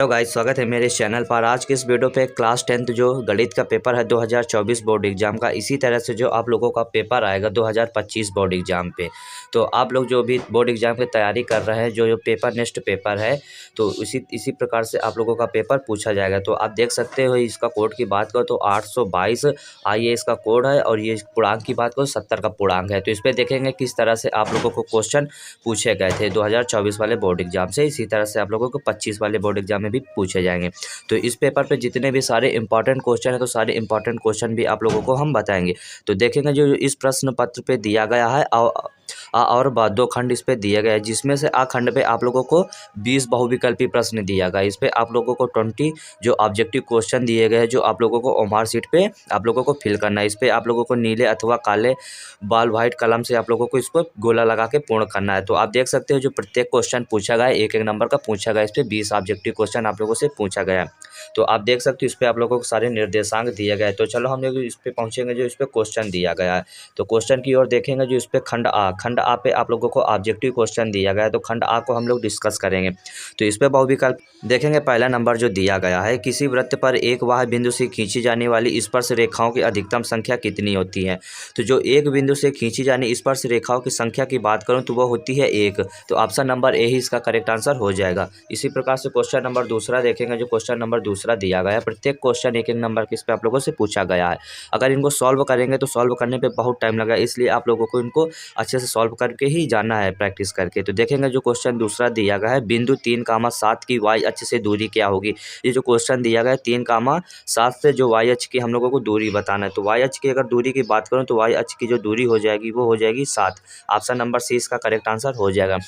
Hello guys, स्वागत है मेरे इस चैनल पर। आज के इस वीडियो पे क्लास 10th जो गणित का पेपर है 2024 बोर्ड एग्जाम का, इसी तरह से जो आप लोगों का पेपर आएगा 2025 बोर्ड एग्जाम पे। तो आप लोग जो भी बोर्ड एग्जाम की तैयारी कर रहे हैं, जो पेपर नेक्स्ट पेपर है, तो इसी प्रकार से आप लोगों का पेपर पूछा जाएगा। तो आप देख सकते हो, इसका कोड की बात करो तो 822 IAS का कोड है, और ये पूर्णांक की बात करो 70 का पूर्णांक है। तो इस पर देखेंगे किस तरह से आप लोगों को क्वेश्चन पूछे गए थे 2024 वाले बोर्ड एग्जाम से। इसी तरह से आप लोगों को 25 वाले बोर्ड एग्जाम में भी पूछे जाएंगे। तो इस पेपर पे जितने भी सारे इंपॉर्टेंट क्वेश्चन है, तो सारे इंपॉर्टेंट क्वेश्चन भी आप लोगों को हम बताएंगे। तो देखेंगे जो इस प्रश्न पत्र पे दिया गया है और दो खंड इस पे दिए गए हैं, जिसमें से आ खंड पे आप लोगों को 20 बहुविकल्पी प्रश्न दिया गया है। इस पे आप लोगों को 20 जो ऑब्जेक्टिव क्वेश्चन दिए गए हैं, जो आप लोगों को ओमार शीट पे आप लोगों को फिल करना है। इस पे आप लोगों को नीले अथवा काले बॉल व्हाइट कलम से आप लोगों को इसको गोला लगा के पूर्ण करना है। तो आप देख सकते हो जो प्रत्येक क्वेश्चन पूछा गया है, एक एक नंबर का पूछा गया है। इस पे 20 ऑब्जेक्टिव क्वेश्चन आप लोगों से पूछा गया है। तो आप देख सकते हो इस पे आप लोगों को सारे निर्देशांक दिए गए हैं। तो चलो हम लोग इस पे पहुंचेंगे जो इस पे क्वेश्चन दिया गया है। तो क्वेश्चन की ओर देखेंगे जो इस पे खंड आ पे आप लोगों को ऑब्जेक्टिव क्वेश्चन दिया गया है। तो खंड आ को हम लोग डिस्कस करेंगे। तो इस पे बहुविकल्प देखेंगे। पहला नंबर जो दिया गया है, किसी वृत्त पर एक वाह बिंदु से खींची जाने वाली स्पर्श रेखाओं की अधिकतम संख्या कितनी होती है। तो जो एक बिंदु से खींची जाने स्पर्श रेखाओं की संख्या की बात करूं तो वो होती है 1। तो ऑप्शन नंबर ए ही इसका करेक्ट आंसर हो जाएगा। इसी प्रकार से क्वेश्चन नंबर दूसरा देखेंगे। जो क्वेश्चन नंबर दूसरा दिया गया है, प्रत्येक क्वेश्चन एक एक नंबर के इस पे आप लोगों से पूछा गया है। अगर इनको सॉल्व करेंगे तो सॉल्व करने पे बहुत टाइम लगा, इसलिए आप लोगों को इनको अच्छे से सॉल्व करके ही जाना है, प्रैक्टिस करके। तो देखेंगे जो क्वेश्चन दूसरा दिया गया है, बिंदु 3,7 की वाई अक्ष से दूरी क्या होगी। ये जो क्वेश्चन दिया गया है 3,7 से जो वाई अक्ष की हम लोगों को दूरी बताना है। तो वाई अक्ष की अगर दूरी की बात करूँ तो वाई अक्ष की जो दूरी हो जाएगी वो हो जाएगी 7। ऑप्शन नंबर सी इसका करेक्ट आंसर हो जाएगा।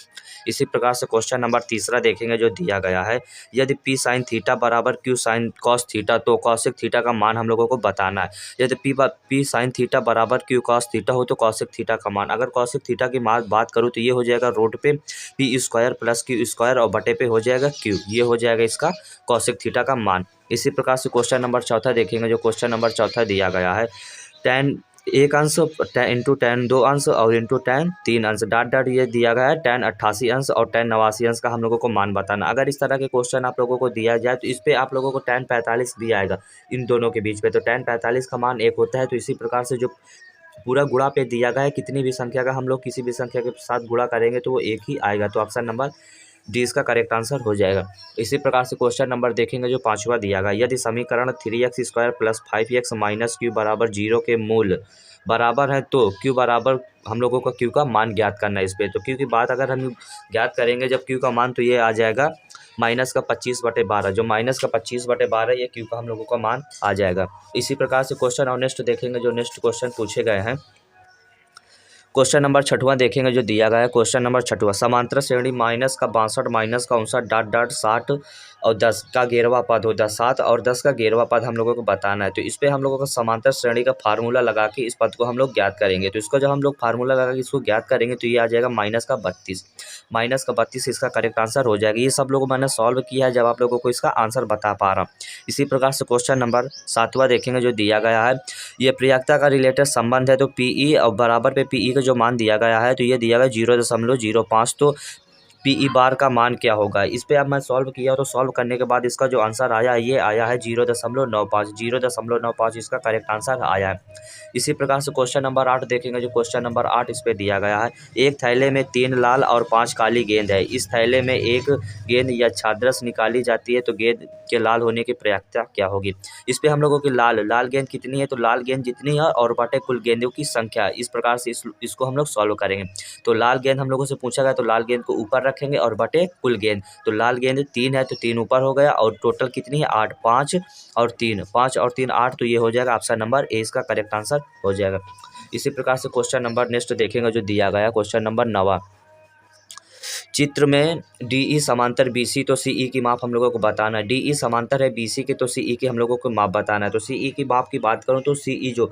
इसी प्रकार से क्वेश्चन नंबर तीसरा देखेंगे जो दिया गया है, यदि पी साइन थीटा बराबर क्यू साइन कॉस थीटा, तो कॉसेक थीटा का मान हम लोगों को बताना है। यदि पी साइन थीटा बराबर क्यू कॉस थीटा हो तो कॉसेक थीटा का मान, अगर कॉसेक थीटा की बात करूँ तो ये हो जाएगा रोड पे P square plus Q square और बटे पे हो जाएगा क्यू। ये हो जाएगा इसका कॉसेक थीटा का मान। इसी प्रकार से क्वेश्चन नंबर चौथा देखेंगे। जो क्वेश्चन नंबर चौथा दिया गया है, टेन एक अंश इंटू टेन 2 अंश और इंटू टेन 3 अंश डॉट डॉट ये दिया गया है 10 88 अंश और 10 89 अंश का हम लोगों को मान बताना। अगर इस तरह के क्वेश्चन आप लोगों को दिया जाए तो इस पे आप लोगों को 10 45 भी आएगा इन दोनों के बीच पे। तो 10 45 का मान 1 होता है। तो इसी प्रकार से जो पूरा गुणा पे दिया गया है, कितनी भी संख्या का हम लोग किसी भी संख्या के साथ गुणा करेंगे तो वो एक ही आएगा। तो ऑप्शन नंबर डी इसका करेक्ट आंसर हो जाएगा। इसी प्रकार से क्वेश्चन नंबर देखेंगे जो पांचवा दिया गया, यदि समीकरण 3x square plus 5x minus Q बराबर 0 के मूल बराबर है तो क्यू बराबर हम लोगों का क्यू का मान ज्ञात करना है। इस पे तो क्यू की बात अगर हम ज्ञात करेंगे जब क्यू का मान, तो ये आ जाएगा माइनस का 25/12। जो माइनस का 25/12 ये क्यू का हम लोगों का मान आ जाएगा। इसी प्रकार से क्वेश्चन और नेक्स्ट देखेंगे। जो नेक्स्ट क्वेश्चन पूछे गए हैं, क्वेश्चन नंबर छठवां देखेंगे जो दिया गया है। क्वेश्चन नंबर छठवां, समांतर श्रेणी माइनस का 62 माइनस का 59 डॉट डॉट 60 और 10 का 11वां पद होता है। 7 और 10 का 11वां पद हम लोगों को बताना है। तो इस पे हम लोगों को समांतर श्रेणी का फार्मूला लगा के इस पद को हम लोग ज्ञात करेंगे। तो इसको जब हम लोग फार्मूला लगा के इसको ज्ञात करेंगे तो ये आ जाएगा माइनस का 32 इसका करेक्ट आंसर हो जाएगा। ये सब लोगों मैंने सॉल्व किया है जब आप लोगों को इसका आंसर बता पा रहा हूँ। इसी प्रकार से क्वेश्चन नंबर 7वां देखेंगे जो दिया गया है, ये प्रयाक्ता का रिलेटेड संबंध है। तो पीई और बराबर पे पीई का जो मान दिया गया है, तो ये दिया गया 0.05। तो पीई बार का मान क्या होगा। इस पे अब मैं सॉल्व किया, तो सॉल्व करने के बाद इसका जो आंसर आया ये आया है 0.95 इसका करेक्ट आंसर आया है। इसी प्रकार से क्वेश्चन नंबर 8 देखेंगे। जो क्वेश्चन नंबर 8 इस पे दिया गया है, एक थैले में 3 लाल और 5 काली गेंद है। इस थैले में एक गेंद या छादरस निकाली जाती है तो गेंद के लाल होने की प्रयाक्ता क्या होगी। इस पे हम लोगों की लाल गेंद कितनी है, तो लाल गेंद जितनी है और बटे कुल गेंदों की संख्या। इस प्रकार से इसको हम लोग सॉल्व करेंगे। तो लाल गेंद हम लोगों से पूछा गया, तो लाल गेंद को ऊपर रखेंगे और बटे कुल गेंद। तो लाल गेंद 3 है तो 3 ऊपर हो गया और टोटल कितनी है 8। 5 और 3 8। तो ये हो जाएगा ऑप्शन नंबर ए इसका करेक्ट आंसर हो जाएगा। इसी प्रकार से क्वेश्चन नंबर नेक्स्ट देखेंगे जो दिया गया क्वेश्चन नंबर 9, चित्र में DE समांतर BC तो CE की माप हम लोगों को बताना है। DE समांतर है BC के तो CE की हम लोगों को माप बताना है। तो CE की माप की बात करूं तो CE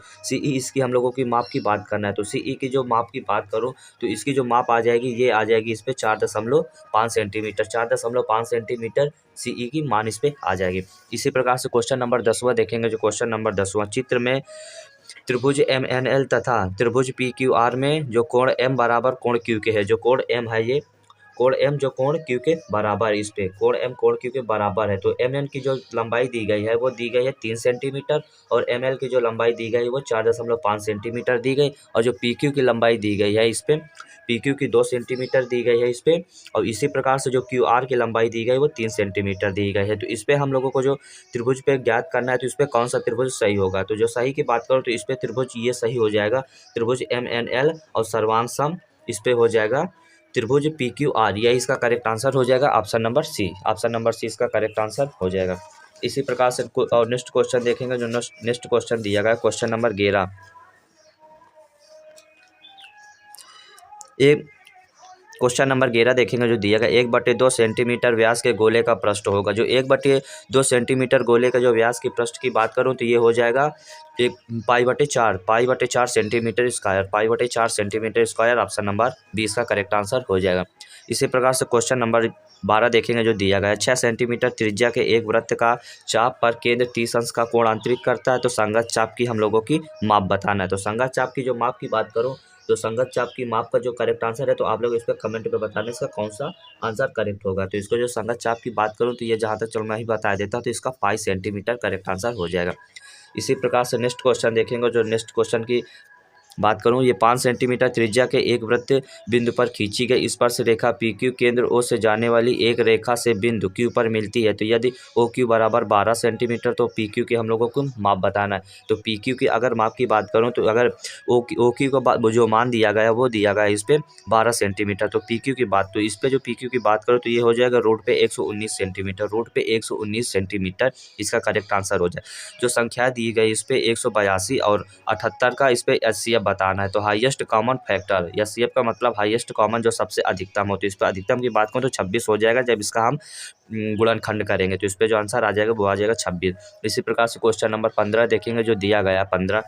इसकी हम लोगों की माप की बात करना है। तो CE की जो माप की बात करूं तो इसकी जो माप आ जाएगी ये आ जाएगी इस पे 4.5 सेंटीमीटर। 4.5 सेंटीमीटर CE की मान इस पे आ जाएगी। इसी प्रकार से क्वेश्चन नंबर 10वां देखेंगे। जो क्वेश्चन नंबर 10वां, चित्र में त्रिभुज MNL तथा त्रिभुज PQR में जो कोण M बराबर कोण Q के है। जो कोण M है ये कोण एम जो कोण क्यू के बराबर, इस पे कोण एम कोण क्यू के बराबर है। तो एम एन की जो लंबाई दी गई है वो दी गई है 3 सेंटीमीटर, और एम एल की जो लंबाई दी गई है वो 4.5 सेंटीमीटर दी गई, और जो पी क्यू की लंबाई दी गई है इस पे पी क्यू की 2 सेंटीमीटर दी गई है इस पे, और इसी प्रकार से जो क्यू आर की लंबाई दी गई है वो 3 सेंटीमीटर दी गई है। तो इस पे हम लोगों को जो त्रिभुज पे ज्ञात करना है, तो इस पे कौन सा त्रिभुज सही होगा। तो जो सही की बात करो तो इस पे त्रिभुज ये सही हो जाएगा, त्रिभुज एम एन एल और सर्वांग सम इस पे हो जाएगा त्रिभुज पी क्यू आर, यही इसका करेक्ट आंसर हो जाएगा, option number C. Option number C इसका करेक्ट आंसर हो जाएगा। इसी प्रकार से और नेक्स्ट क्वेश्चन देखेंगे, जो नेक्स्ट क्वेश्चन दिया गया क्वेश्चन नंबर 11। एक क्वेश्चन नंबर 11 देखेंगे, जो दिया गया 1/2 सेंटीमीटर व्यास के गोले का पृष्ठ होगा। जो 1/2 सेंटीमीटर गोले का जो व्यास की पृष्ठ की बात करूं तो ये हो जाएगा एक पाई/4 सेंटीमीटर स्क्वायर, पाई/4 सेंटीमीटर स्क्वायर, ऑप्शन नंबर 20 का करेक्ट आंसर हो जाएगा। इसी प्रकार से क्वेश्चन नंबर 12 देखेंगे, जो दिया गया है 6 सेंटीमीटर त्रिज्या के एक वृत्त का चाप पर केंद्र 30 अंश का कोण अंतरित करता है। तो संगत चाप की हम लोगों की माप बताना है। तो संगत चाप की जो माप की बात करूं तो संगत चाप की माप का जो करेक्ट आंसर है, तो आप लोग इस पर कमेंट पे बताने इसका कौन सा आंसर करेक्ट होगा। तो इसको जो संगत चाप की बात करूं तो ये जहां तक चलो मैं ही बता देता हूं, तो इसका 5 सेंटीमीटर करेक्ट आंसर हो जाएगा। इसी प्रकार से नेक्स्ट क्वेश्चन देखेंगे, जो नेक्स्ट क्वेश्चन की बात करूं, ये 5 सेंटीमीटर त्रिज्या के एक वृत्त बिंदु पर खींची गई स्पर्श रेखा पी क्यू केंद्र ओ से जाने वाली एक रेखा से बिंदु क्यू पर मिलती है। तो यदि ओ क्यू बराबर 12 सेंटीमीटर, तो पी क्यू की हम लोगों को माप बताना है। तो पी क्यू की अगर माप की बात करूं तो अगर ओ क्यू का जो मान दिया गया है वो दिया गया है इस पे 12 सेंटीमीटर, तो पी क्यू की बात, तो इस पे जो पी क्यू की बात करो तो ये हो जाएगा रूट पे 119 सेंटीमीटर, रूट पे 119 सेंटीमीटर इसका करेक्ट आंसर हो जाए। जो संख्या दी गई इस पे 182 और 78 का इस पे एचसीएफ बताना है। तो हाईएस्ट कॉमन फैक्टर, एचसीएफ का मतलब हाईएस्ट कॉमन जो सबसे अधिकतम होती है, इस पर अधिकतम की बात करूँ तो 26 हो जाएगा जब इसका हम गुणनखंड करेंगे। तो इस पे जो आंसर आ जाएगा वो आ जाएगा 26। इसी प्रकार से क्वेश्चन नंबर 15 देखेंगे, जो दिया गया 15,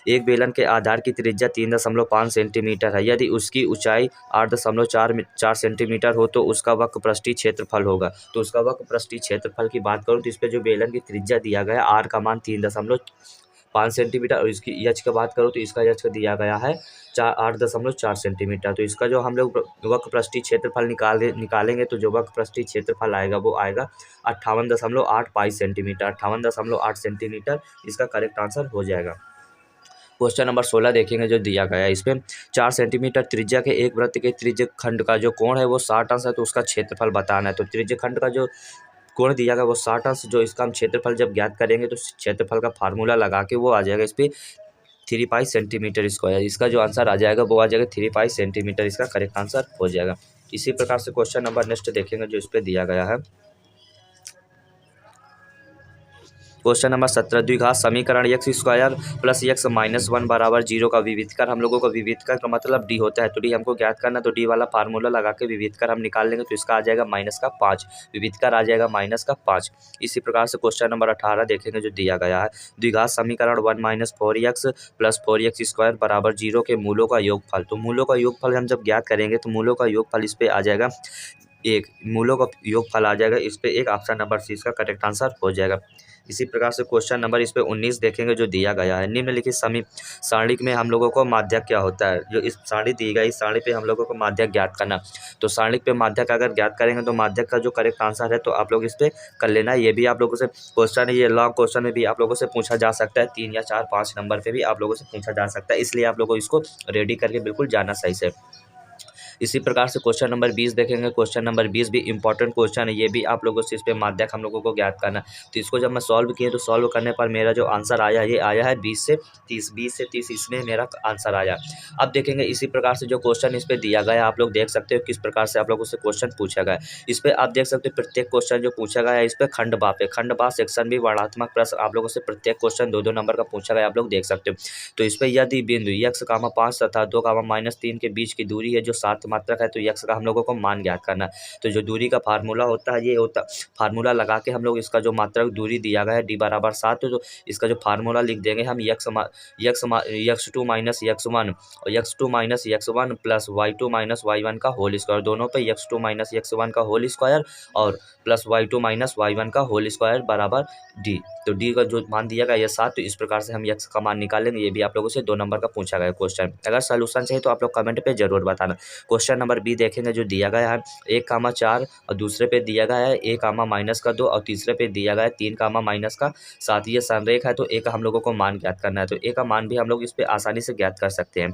एक बेलन के आधार की त्रिज्या 3.5 सेंटीमीटर है। यदि उसकी ऊंचाई 8.4 सेंटीमीटर हो तो उसका वक्रपृष्ठीय क्षेत्रफल होगा। तो उसका वक्रपृष्ठीय क्षेत्रफल की बात करूँ तो इस पे जो बेलन की त्रिज्या दिया गया आर का मान 3.5 सेंटीमीटर, और इसकी यच की बात करो तो इसका यच का दिया गया है 8.4 सेंटीमीटर। तो इसका जो हम लोग वक्रपृष्ठीय क्षेत्रफल निकालेंगे तो जो वक्रपृष्ठीय क्षेत्रफल आएगा वो आएगा 58.8 सेंटीमीटर, 58.8 सेंटीमीटर इसका करेक्ट आंसर हो जाएगा। क्वेश्चन नंबर 16 देखेंगे, जो दिया गया है इस पे 4 सेंटीमीटर त्रिज्या के एक वृत्त के त्रिज्य खंड का जो कोण है वो 60 अंश है। तो उसका क्षेत्रफल बताना है। तो त्रिज्य खंड का जो कोण दिया गया वो 60 अंश, जो इसका हम क्षेत्रफल जब ज्ञात करेंगे तो क्षेत्रफल का फार्मूला लगा के वो आ जाएगा इस पे 3 सेंटीमीटर स्क्वायर। इसका जो आंसर आ जाएगा वो आ जाएगा 3 सेंटीमीटर, इसका करेक्ट आंसर हो जाएगा। इसी प्रकार से क्वेश्चन नंबर नेक्स्ट देखेंगे, जो इस पे दिया गया है क्वेश्चन नंबर 17, द्विघात समीकरण x square plus x minus 1 बराबर 0 का विविधकर। हम लोगों का विविधकर का मतलब डी होता है, तो डी हमको ज्ञात करना, तो डी वाला फार्मूला लगा के विविधकर हम निकाल लेंगे। तो इसका आ जाएगा -5, विविधकर आ जाएगा -5। इसी प्रकार से क्वेश्चन नंबर 18 देखेंगे, जो दिया गया है द्विघात समीकरण 1 - 4x प्लस 4x स्क्वायर बराबर 0 के मूलों का योगफल। तो मूलों का योगफल हम जब ज्ञात करेंगे तो मूलों का योगफल इस पे आ जाएगा एक, मूलों का योगफल आ जाएगा इस पे एक, ऑप्शन नंबर सी इसका करेक्ट आंसर हो जाएगा। इसी प्रकार से क्वेश्चन नंबर इस पे 19 देखेंगे, जो दिया गया है निम्नलिखित समीप सारणी में हम लोगों को माध्यक क्या होता है। जो इस सारणी दी गई, इस सारणी पे हम लोगों को माध्यक ज्ञात करना। तो सारणी पे माध्यक अगर ज्ञात करेंगे तो माध्यक का जो करेक्ट आंसर है तो आप लोग इस पे कर लेना। ये भी आप लोगों से क्वेश्चन है, ये लॉन्ग क्वेश्चन में भी आप लोगों से पूछा जा सकता है, 3 या 4 5 नंबर पे भी आप लोगों से पूछा जा सकता है, इसलिए आप लोगों को इसको रेडी करके बिल्कुल जाना सही से। इसी प्रकार से क्वेश्चन नंबर 20 देखेंगे, क्वेश्चन नंबर 20 भी इंपॉर्टेंट क्वेश्चन है, ये भी आप लोगों से इस पे माध्यक हम लोगों को ज्ञात करना। तो इसको जब मैं सॉल्व किया तो सॉल्व करने पर मेरा जो आंसर आया ये आया है 20 से 30 इसमें मेरा आंसर आया। अब देखेंगे इसी प्रकार से जो क्वेश्चन इस पे दिया गया आप लोग देख सकते हो किस प्रकार से आप लोगों से क्वेश्चन पूछा गया। इस पे आप देख सकते हो प्रत्येक क्वेश्चन जो पूछा गया है इस पे खंडबा पे, खंडबा सेक्शन भी वर्णात्मक प्रश्न आप लोगों से प्रत्येक क्वेश्चन 2-2 नंबर का पूछा गया, आप लोग देख सकते हो। तो इस पे यदि बिंदु x, 5 तथा 2, -3 के बीच की दूरी है जो 7 मात्रक है, तो x का हम लोगों को मान ज्ञात करना। तो जो दूरी का फार्मूला होता है ये होता, फार्मूला लगा के हम लोग इसका जो मात्रक दूरी दिया गया है d बराबर 7, तो इसका जो फार्मूला लिख देंगे हम x2 माइनस x1 और x2 minus x1 plus y2 minus y1 का होल स्क्वायर, दोनों पे x2 माइनस x1 का होल स्क्वायर और प्लस y2 माइनस y1 का होल स्क्वायर बराबर d। तो d का जो मान दिया गया ये 7, तो इस प्रकार से हम x का मान निकालेंगे। ये भी आप लोगों से 2 नंबर का पूछा गया क्वेश्चन। अगर सोल्यूशन चाहिए तो आप लोग कमेंट पे जरूर बताना। क्वेश्चन नंबर बी देखेंगे जो दिया गया है 1,4 और दूसरे पे दिया गया है a,-2 और तीसरे पे दिया गया है 3,-7। ये संरेख है तो a का हम लोगों को मान ज्ञात करना है, तो a का मान भी हम लोग इस पे आसानी से ज्ञात कर सकते हैं।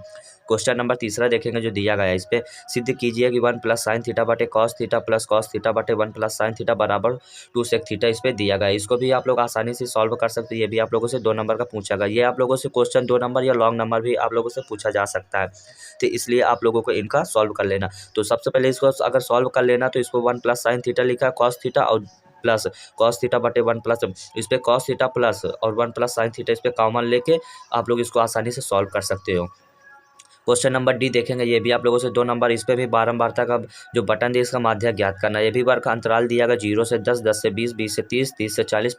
क्वेश्चन नंबर तीसरा देखेंगे जो दिया गया है, इस पे सिद्ध कीजिए कि 1 + sin थीटा बटे cos theta plus cos theta बटे 1 + sin थीटा बराबर 2 sec थीटा इस पे दिया गया है। इसको भी आप लोग आसानी से सॉल्व कर सकते हैं। ये भी आप लोगों से 2 नंबर का पूछा गया। ये आप लोगों से क्वेश्चन 2 नंबर या लॉन्ग नंबर भी आप लोगों से पूछा जा सकता है, तो इसलिए आप लोगों को इनका सॉल्व कर लेना। तो सबसे पहले इसको अगर सॉल्व कर लेना तो इसको 1 + sin थीटा लिखा है cos थीटा और प्लस cos थीटा बटे 1 प्लस इस पे cos थीटा प्लस और 1 + sin थीटा इस पे कॉमन लेके आप लोग इसको आसानी से सॉल्व कर सकते हो। क्वेश्चन नंबर डी देखेंगे, ये भी आप लोगों से 2 नंबर, इस पे भी बारंबारता का जो बटन दिया इसका माध्य ज्ञात करना है। ये भी बार का अंतराल दिया गया 0 से 10, 10 से 20, 20 से 30, 30 से 40,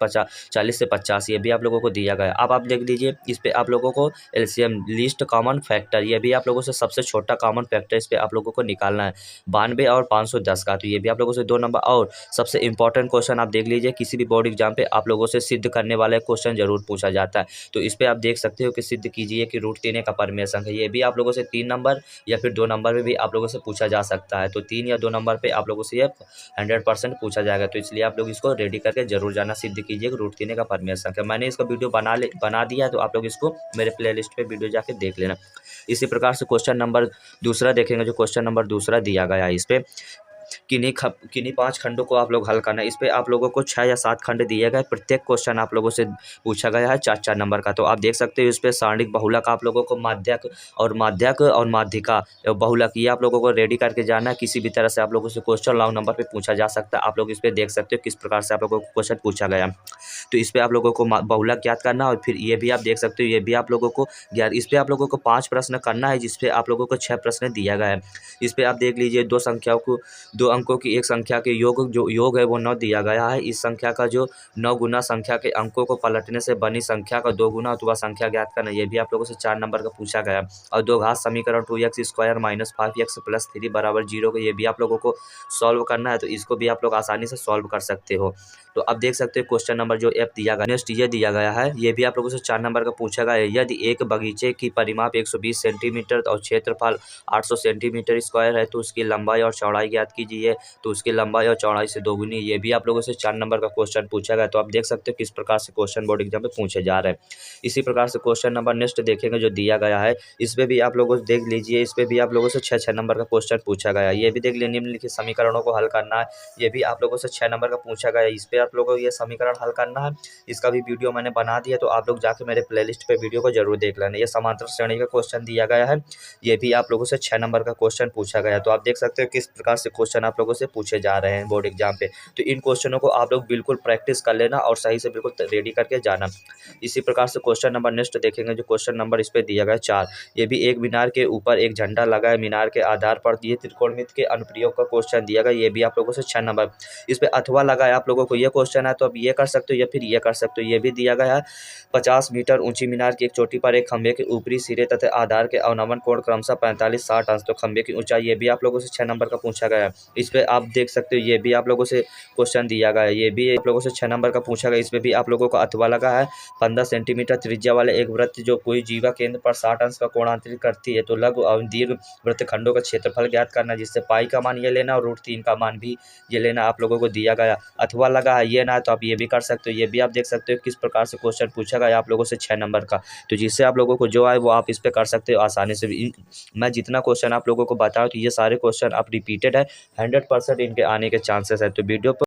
40 से 50, ये भी आप लोगों को दिया गया है। अब आप देख लीजिए इस पे आप लोगों को एलसीएम लीस्ट कॉमन फैक्टर, ये भी आप लोगों से सबसे छोटा कॉमन फैक्टर इस पे आप लोगों को निकालना है 92 और 510 का, तो ये भी आप लोगों से 2 नंबर। और सबसे इंपॉर्टेंट क्वेश्चन आप देख लीजिए, किसी भी बोर्ड एग्जाम पे आप लोगों से सिद्ध करने वाले क्वेश्चन जरूर पूछा जाता है, तो इस पे आप देख सकते हो कि सिद्ध कीजिए कि √3 का परिमेय संख्या है। ये भी आप लोगों से 3 नंबर या फिर 2 नंबर में भी आप लोगों से पूछा जा सकता है, तो 3 या 2 नंबर पे आप लोगों से ये 100% पूछा जाएगा, तो इसलिए आप लोग इसको रेडी करके जरूर जाना। सिद्ध कीजिए √3 का परिमेय संख्या। मैंने इसका वीडियो बना दिया है, तो आप लोग इसको मेरे प्लेलिस्ट पे वीडियो जाके देख लेना। इसी प्रकार से क्वेश्चन नंबर दूसरा देखेंगे, जो क्वेश्चन नंबर दूसरा दिया गया है, इस पे किन्हीं 5 खंडों को आप लोग हल करना है। इस पे आप लोगों को 6 या 7 खंड दिए गए, प्रत्येक क्वेश्चन आप लोगों से पूछा गया है 4-4 नंबर का। तो आप देख सकते हो इस पे सारणिक बहुलक आप लोगों को माध्यक और माध्यिका बहुलक ये आप लोगों को रेडी करके जाना है। किसी भी तरह से आप लोगों से क्वेश्चन लॉन्ग नंबर पे पूछा जा सकता है। आप लोग इस पे देख सकते हो किस प्रकार से आप लोगों को क्वेश्चन पूछा गया। तो इस पे आप लोगों को बहुलक ज्ञात करना, और फिर ये भी आप देख सकते हो ये भी आप लोगों को ज्ञात। इस पे आप लोगों को 5 प्रश्न करना है, जिसपे आप लोगों को 6 प्रश्न दिया गया है। इस पे आप देख लीजिए 2 अंकों की एक संख्या के योग है वो 9 दिया गया है। इस संख्या का जो 9 गुना संख्या के अंकों को पलटने से बनी संख्या का 2 गुना अथवा संख्या ज्ञात करना, ये भी आप लोगों से 4 नंबर का पूछा गया। और 2 घात समीकरण 2x² - 5x + 3 = 0 को ये भी आप लोगों को सॉल्व करना है, तो इसको भी आप लोग आसानी से सॉल्व कर सकते हो। तो अब देख सकते हो क्वेश्चन नंबर जो F दिया गया, नेक्स्ट ये दिया गया है, ये भी आप लोगों से 4 नंबर का पूछा गया है। यदि एक बगीचे की परिमाप 120 सेंटीमीटर और क्षेत्रफल 800 सेंटीमीटर स्क्वायर है, तो उसकी लंबाई और चौड़ाई ज्ञात कीजिए। तो उसकी लंबाई और चौड़ाई से 2 गुनी, ये भी आप लोगों से 4 नंबर का क्वेश्चन पूछा गया। तो आप देख सकते हो किस प्रकार से क्वेश्चन बोर्ड एग्जाम में पूछे जा रहे हैं। इसी प्रकार से क्वेश्चन नंबर नेक्स्ट देखेंगे जो दिया गया है, इस पे भी आप लोगों से देख लीजिए, इस पे भी आप लोगों से 6-6 नंबर का क्वेश्चन पूछा गया है। ये भी देख लीजिए निम्नलिखित समीकरणों को हल करना है, ये भी आप लोगों से 6 नंबर का पूछा गया है। इस पे आप लोगों को ये समीकरण हल करना है, इसका भी वीडियो मैंने बना दिया, तो आप लोग जाके मेरे प्लेलिस्ट पे वीडियो को जरूर देख लेना। ये समांतर श्रेणी का क्वेश्चन दिया गया है, ये भी आप लोगों से 6 नंबर का क्वेश्चन पूछा गया। तो आप देख सकते हो किस प्रकार से क्वेश्चन आप लोगों से पूछे जा रहे हैं बोर्ड एग्जाम पे। तो इन क्वेश्चनों को आप लोग बिल्कुल प्रैक्टिस कर लेना और सही से बिल्कुल रेडी करके जाना। इसी प्रकार से क्वेश्चन नंबर नेक्स्ट देखेंगे, जो क्वेश्चन नंबर इस पे दिया गया है 4। ये भी एक मीनार के ऊपर एक झंडा लगा है, मीनार के आधार पर ये त्रिकोणमिति के अनुप्रयोग का क्वेश्चन दिया गया, ये भी आप लोगों से 6 नंबर। इस पे अथवा लगा है आप लोगों को ये क्वेश्चन है, तो अब ये कर सकते हो या फिर ये कर सकते हो। ये भी दिया गया है 50 मीटर ऊंची मीनार की एक चोटी पर एक खंभे के ऊपरी सिरे तथा आधार के अवनमन कोण क्रमशः 45-60 अंश, तो खंभे की ऊंचाई, ये भी आप लोगों से 6 नंबर का पूछा गया है। इस पे आप देख सकते हो ये भी आप लोगों से क्वेश्चन दिया गया है, ये भी आप लोगों से 6 नंबर का पूछा गया। इसमें भी आप लोगों को अथवा लगा है 15 सेंटीमीटर त्रिज्या वाले एक वृत्त जो कोई जीवा केंद्र पर 60 अंश का कोणांतरित करती है, तो लघु और दीर्घ वृत्तखंडों का क्षेत्रफल ज्ञात करना, जिससे पाई का मान ये लेना और √3 का मान भी ये लेना आप लोगों को दिया गया। अथवा लगा है ये ना, तो आप ये भी कर सकते हो। ये भी आप देख सकते हो किस प्रकार से क्वेश्चन पूछा गया आप लोगों से 6 नंबर का, तो जिससे आप लोगों को जो आए वो आप इस पे कर सकते हो आसानी से। मैं जितना क्वेश्चन आप लोगों को बताऊँ तो ये सारे क्वेश्चन आप रिपीटेड है, 100% इनके आने के चांसेस है। तो वीडियो